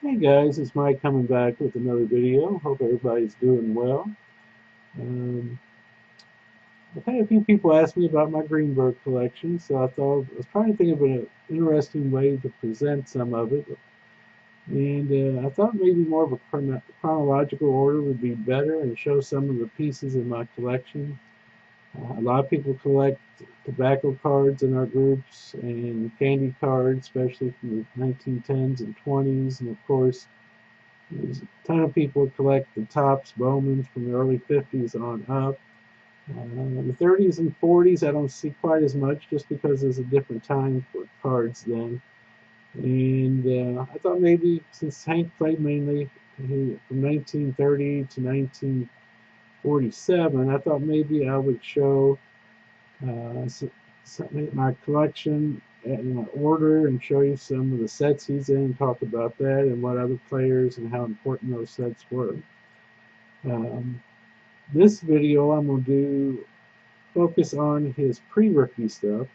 Hey guys, it's Mike coming back with another video. Hope everybody's doing well. Um, I've had a few people ask me about my Greenberg collection, so I was trying to think of an interesting way to present some of it. And I thought maybe more of a chronological order would be better and show some of the pieces in my collection. A lot of people collect tobacco cards in our groups and candy cards, especially from the 1910s and 20s, and of course, there's a ton of people collect the Topps Bowmans from the early 50s on up. The 30s and 40s I don't see quite as much just because there's a different time for cards then. And I thought maybe since Hank played mainly from 1930 to 1947, I thought maybe I would show my collection in order and show you some of the sets he's in, talk about that and what other players and how important those sets were. Um, this video I'm going to do focus on his pre-rookie stuff,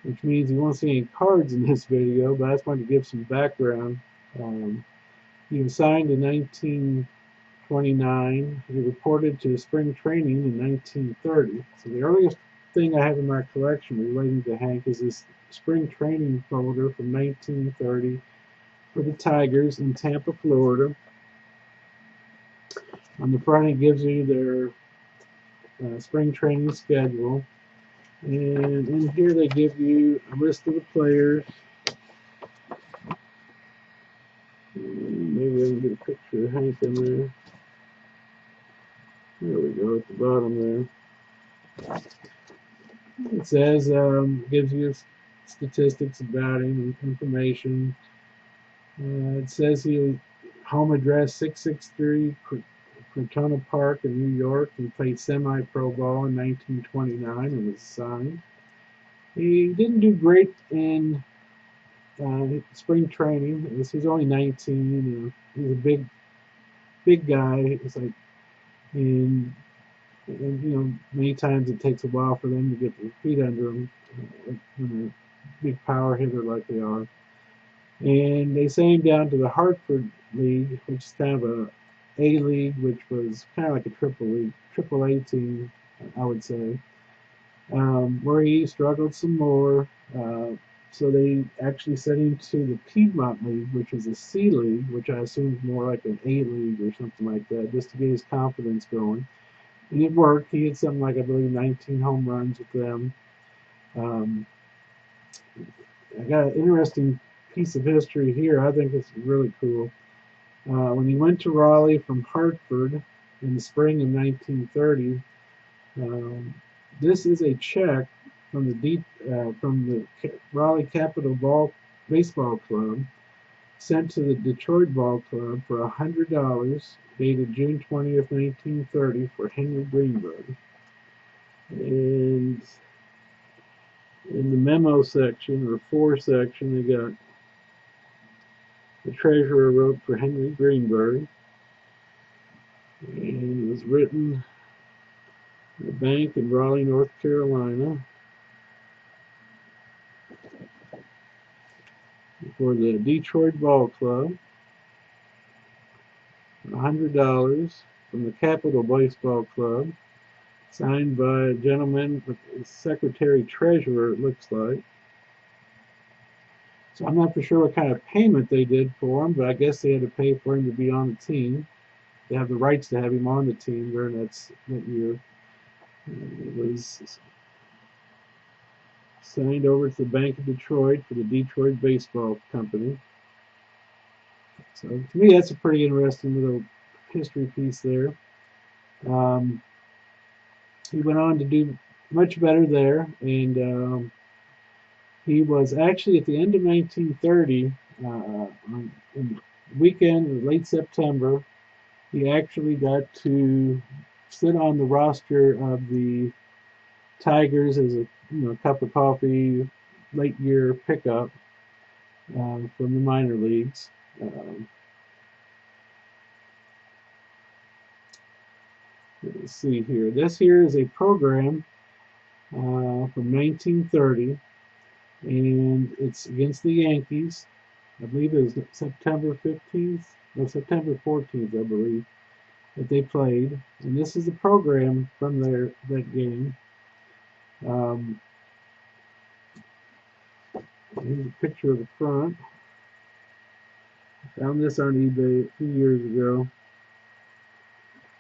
which means you won't see any cards in this video, but I just wanted to give some background. Um, he was signed in 1929. He reported to spring training in 1930. So the earliest thing I have in my collection relating to Hank is this spring training folder from 1930 for the Tigers in Tampa, Florida. On the front, it gives you their spring training schedule. And in here, they give you a list of the players. Maybe I can get a picture of Hank in there. There we go, at the bottom there. It says, gives you statistics about him and information. It says he home address 663 Crotona Park in New York. He played semi-pro ball in 1929 and was signed. He didn't do great in spring training. He's only 19. He's a big guy. It's like, and many times it takes a while for them to get their feet under them when they're a big power hitter like they are. And they sent him down to the Hartford League, which is kind of a league, which was kind of like a triple A team, I would say, where he struggled some more. So they actually sent him to the Piedmont League, which is a C league, which I assume is more like an A league or something like that, just to get his confidence going. And it worked. He had something like, I believe, 19 home runs with them. Um, I got an interesting piece of history here. I think it's really cool. When he went to Raleigh from Hartford in the spring of 1930, um, this is a check from the Raleigh Capital Baseball Club sent to the Detroit Ball Club for $100, dated June 20th, 1930, for Henry Greenberg. And in the memo section, or for section, they got the treasurer wrote for Henry Greenberg, and it was written at a bank in Raleigh, North Carolina, for the Detroit Ball Club. $100 from the Capital Baseball Club, signed by a gentleman with a secretary treasurer, it looks like. So I'm not for sure what kind of payment they did for him, but I guess they had to pay for him to be on the team. They have the rights to have him on the team during that year. It was signed over to the Bank of Detroit for the Detroit Baseball Company. So to me, that's a pretty interesting little history piece there. He went on to do much better there, and he was actually at the end of 1930, on the weekend, late September, he actually got to sit on the roster of the Tigers as a cup of coffee late year pickup from the minor leagues. Let's see here. This here is a program from 1930, and it's against the Yankees. I believe it was September 15th or September 14th, I believe, that they played. And this is a program from that game. Um, Here's a picture of the front. Found this on eBay a few years ago.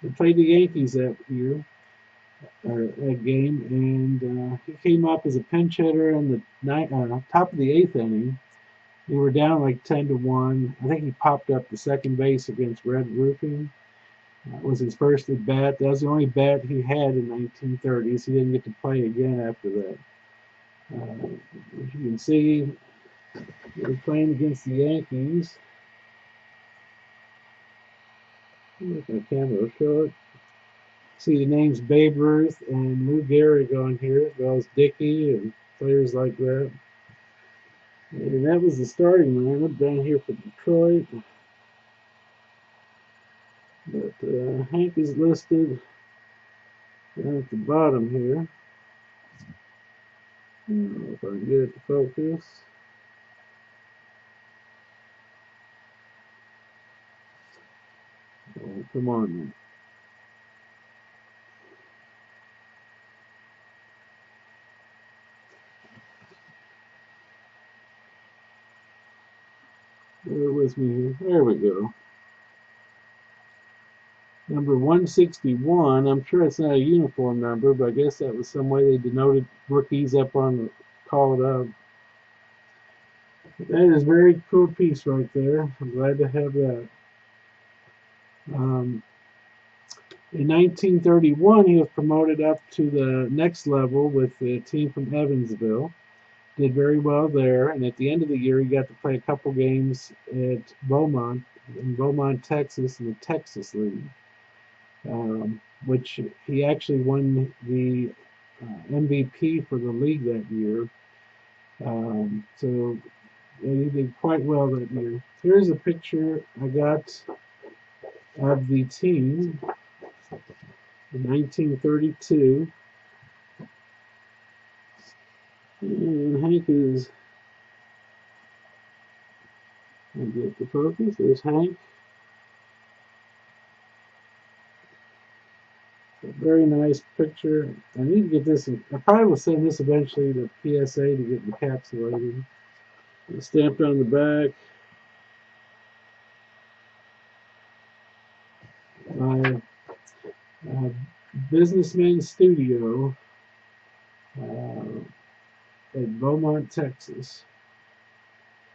They played the Yankees that year, or that game, and he came up as a pinch hitter in the top of the eighth inning. They were down like 10-1. I think he popped up to second base against Red Roofing. That was his first at bat. That was the only bat he had in 1930s. He didn't get to play again after that. As you can see, they were playing against the Yankees. Look at the camera will show it. See the names Babe Ruth and Lou Gehrig on here, as well as Dickey and players like that. And that was the starting lineup down here for Detroit. But Hank is listed down at the bottom here. I don't know if I can get it to focus. Oh, come on. Bear with me here. There we go. Number 161. I'm sure it's not a uniform number, but I guess that was some way they denoted rookies up on the call it up. That is a very cool piece right there. I'm glad to have that. In 1931, he was promoted up to the next level with the team from Evansville. Did very well there, and at the end of the year, he got to play a couple games at Beaumont, in Beaumont, Texas, in the Texas League, which he actually won the MVP for the league that year. So he did quite well that year. Here's a picture I got of the team in 1932. And Hank is, I'll get the focus, there's Hank. A very nice picture. I need to get this, I probably will send this eventually to PSA to get encapsulated. It's stamped on the back. Businessman Studio at Beaumont, Texas.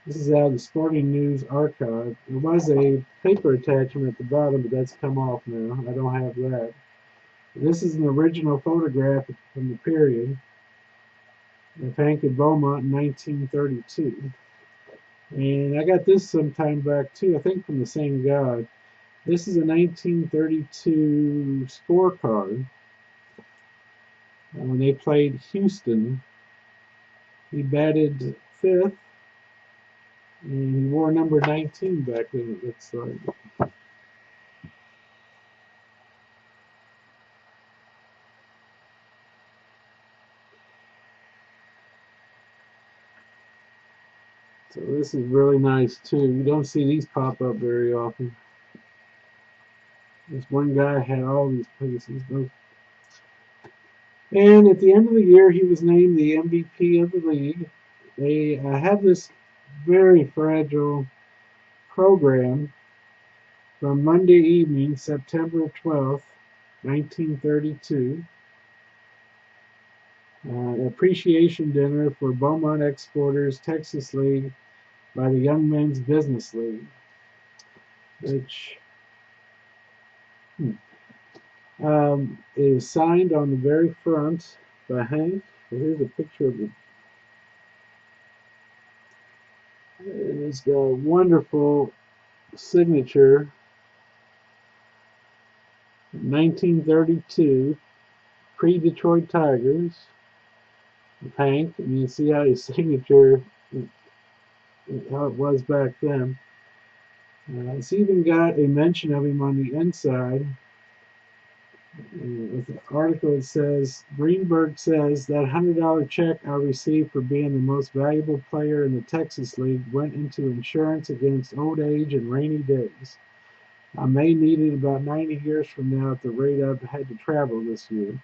This is out of the Sporting News archive. There was a paper attachment at the bottom, but that's come off now. I don't have that. This is an original photograph from the period of Hank at Beaumont in 1932. And I got this some time back too, I think from the same guy. This is a 1932 scorecard. When they played Houston, he batted fifth, and he wore number 19 back then, it looks like. So this is really nice too. You don't see these pop up very often. This one guy had all these pieces. And at the end of the year, he was named the MVP of the league. They have this very fragile program from Monday evening, September 12th, 1932. Appreciation dinner for Beaumont Exporters Texas League by the Young Men's Business League, which is signed on the very front by Hank. So here's a picture of it. It's got a wonderful signature. 1932, pre-Detroit Tigers. Hank, and you can see how his signature, how it was back then. It's even got a mention of him on the inside. With the article, it says Greenberg says that $100 check I received for being the most valuable player in the Texas League went into insurance against old age and rainy days. I may need it about 90 years from now at the rate I've had to travel this year.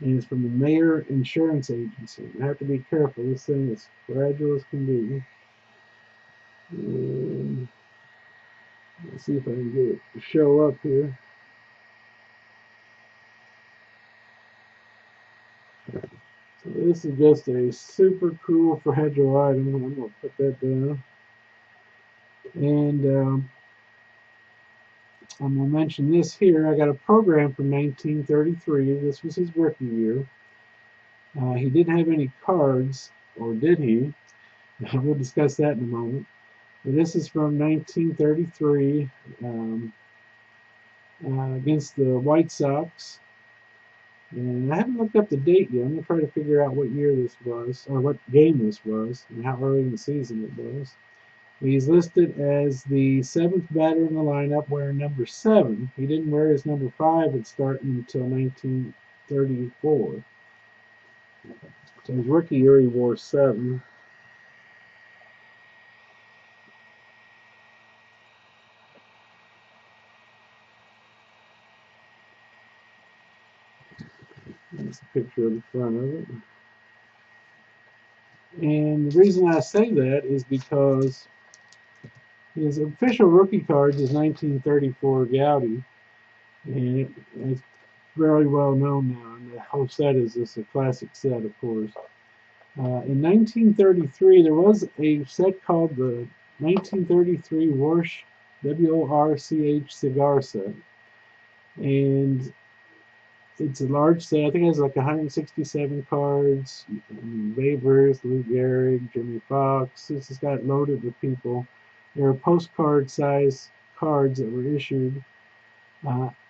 And it's from the Mayor Insurance Agency. You have to be careful. This thing is fragile as can be. And let's see if I can get it to show up here. So this is just a super cool fragile item. I'm going to put that down. And I'm going to mention this here. I got a program from 1933. This was his rookie year. He didn't have any cards, or did he? We'll discuss that in a moment. But this is from 1933 against the White Sox. And I haven't looked up the date yet. I'm going to try to figure out what year this was, or what game this was, and how early in the season it was. He's listed as the seventh batter in the lineup wearing number 7. He didn't wear his number 5 at starting until 1934. So his rookie year he wore 7. That's a picture of the front of it. And the reason I say that is because his official rookie card is 1934 Gowdy, and it's very well known now. And the whole set is just a classic set, of course. In 1933, there was a set called the 1933 Warsh WORCH Cigar Set, and it's a large set. I think it has like 167 cards. Babe Ruth, Lou Gehrig, Jimmy Fox. This has got loaded with people. There are postcard size cards that were issued.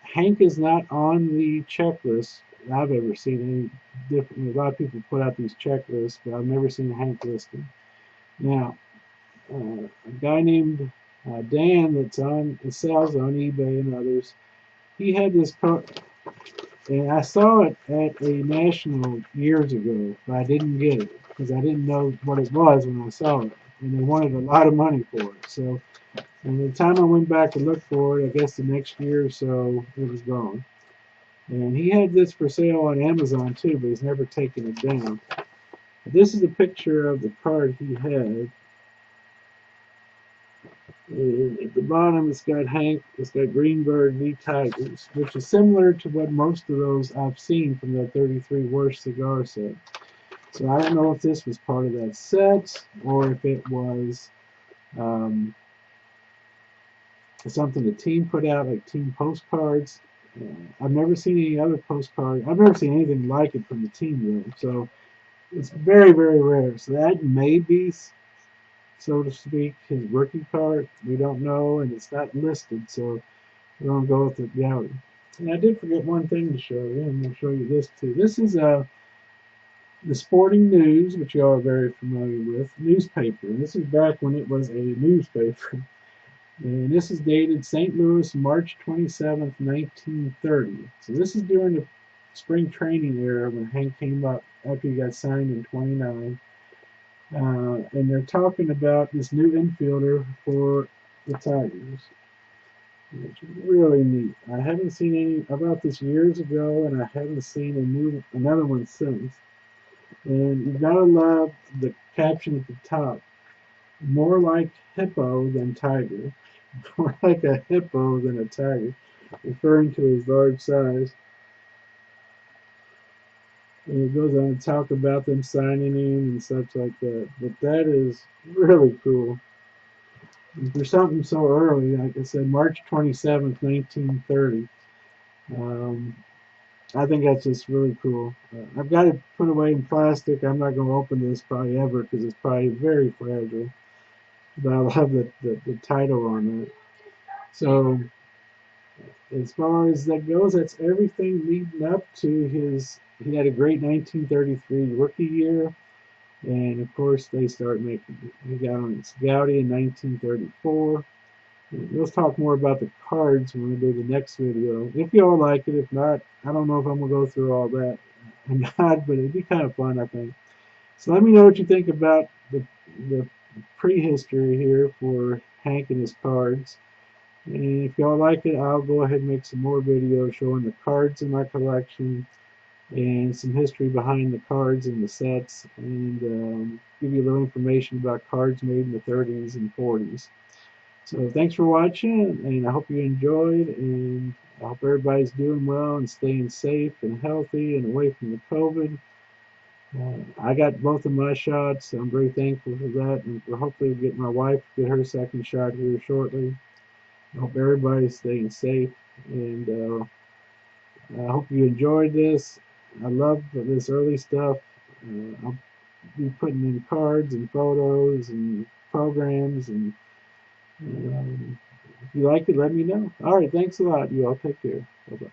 Hank is not on the checklist I've ever seen. Any different. A lot of people put out these checklists, but I've never seen Hank listed. Now, a guy named Dan that sells on eBay and others. He had this card. And I saw it at a national years ago, but I didn't get it because I didn't know what it was when I saw it. And they wanted a lot of money for it. So, and the time I went back to look for it, I guess the next year or so, it was gone. And he had this for sale on Amazon too, but he's never taken it down. But this is a picture of the card he had. And at the bottom, it's got Hank, it's got Greenberg v. Tigers, which is similar to what most of those I've seen from that 33 Worst Cigar Set. So I don't know if this was part of that set or if it was something the team put out, like team postcards. I've never seen any other postcard. I've never seen anything like it from the team though. So it's very, very rare. So that may be, so to speak, his rookie card. We don't know, and it's not listed, so we're going to go with the Gowdy. And I did forget one thing to show you. I'm going to show you this too. This is the Sporting News, which you all are very familiar with, newspaper. And this is back when it was a newspaper. And this is dated St. Louis, March 27th, 1930. So this is during the spring training era when Hank came up after he got signed in 29. And they're talking about this new infielder for the Tigers, which is really neat. I haven't seen any about this years ago, and I haven't seen another one since. And you gotta love the caption at the top: "More like hippo than tiger." More like a hippo than a tiger, referring to his large size. And it goes on to talk about them signing him and such like that. But that is really cool. And for something so early, like I said, March 27th, 1930, I think that's just really cool. I've got it put away in plastic. I'm not going to open this probably ever because it's probably very fragile. But I love the title on it. So as far as that goes, that's everything leading up to his. He had a great 1933 rookie year, and of course they start making. He got on his Gowdy in 1934, Let's talk more about the cards when we do the next video. If y'all like it, if not, I don't know if I'm gonna go through all that or not, but it'd be kind of fun, I think. So let me know what you think about the prehistory here for Hank and his cards. And if y'all like it, I'll go ahead and make some more videos showing the cards in my collection and some history behind the cards and the sets, and give you a little information about cards made in the 30s and 40s. So thanks for watching, and I hope you enjoyed, and I hope everybody's doing well and staying safe and healthy and away from the COVID. I got both of my shots, so I'm very thankful for that, and we'll hopefully get my wife get her second shot here shortly. I hope everybody's staying safe, and I hope you enjoyed this. I love this early stuff. I'll be putting in cards and photos and programs, and if you like it, let me know. All right, thanks a lot, you all. Take care. Bye-bye.